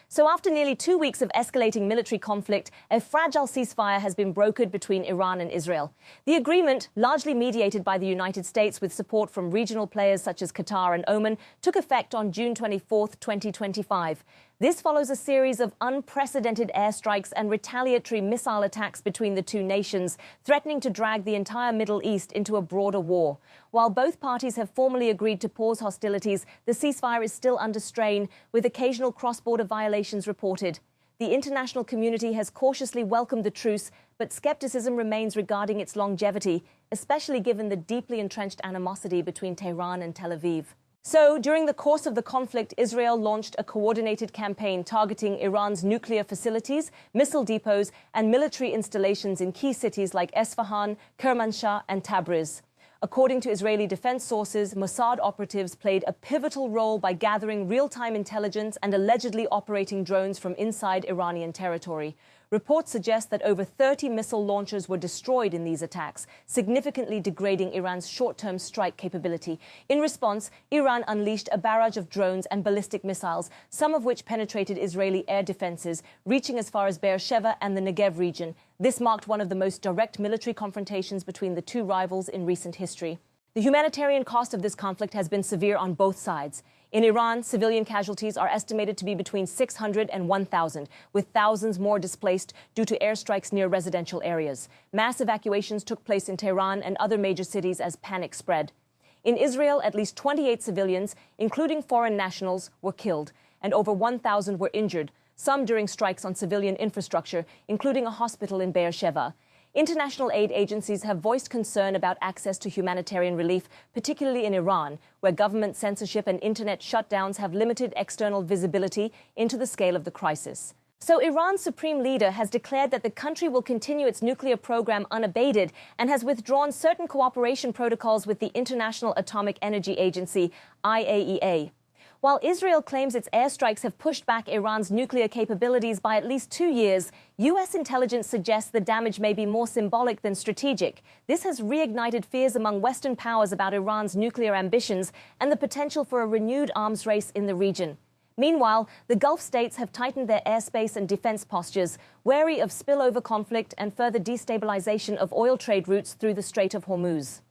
So after nearly 2 weeks of escalating military conflict, a fragile ceasefire has been brokered between Iran and Israel. The agreement, largely mediated by the United States with support from regional players such as Qatar and Oman, took effect on June 24, 2025. This follows a series of unprecedented airstrikes and retaliatory missile attacks between the two nations, threatening to drag the entire Middle East into a broader war. While both parties have formally agreed to pause hostilities, the ceasefire is still under strain, with occasional cross-border violations reported. The international community has cautiously welcomed the truce, but skepticism remains regarding its longevity, especially given the deeply entrenched animosity between Tehran and Tel Aviv. So, during the course of the conflict, Israel launched a coordinated campaign targeting Iran's nuclear facilities, missile depots, and military installations in key cities like Esfahan, Kermanshah, and Tabriz. According to Israeli defense sources, Mossad operatives played a pivotal role by gathering real-time intelligence and allegedly operating drones from inside Iranian territory. Reports suggest that over 30 missile launchers were destroyed in these attacks, significantly degrading Iran's short-term strike capability. In response, Iran unleashed a barrage of drones and ballistic missiles, some of which penetrated Israeli air defenses, reaching as far as Beersheva and the Negev region. This marked one of the most direct military confrontations between the two rivals in recent history. The humanitarian cost of this conflict has been severe on both sides. In Iran, civilian casualties are estimated to be between 600 and 1,000, with thousands more displaced due to airstrikes near residential areas. Mass evacuations took place in Tehran and other major cities as panic spread. In Israel, at least 28 civilians, including foreign nationals, were killed, and over 1,000 were injured, some during strikes on civilian infrastructure, including a hospital in Beersheva. International aid agencies have voiced concern about access to humanitarian relief, particularly in Iran, where government censorship and internet shutdowns have limited external visibility into the scale of the crisis. So Iran's supreme leader has declared that the country will continue its nuclear program unabated and has withdrawn certain cooperation protocols with the International Atomic Energy Agency, IAEA. While Israel claims its airstrikes have pushed back Iran's nuclear capabilities by at least 2 years, U.S. intelligence suggests the damage may be more symbolic than strategic. This has reignited fears among Western powers about Iran's nuclear ambitions and the potential for a renewed arms race in the region. Meanwhile, the Gulf states have tightened their airspace and defense postures, wary of spillover conflict and further destabilization of oil trade routes through the Strait of Hormuz.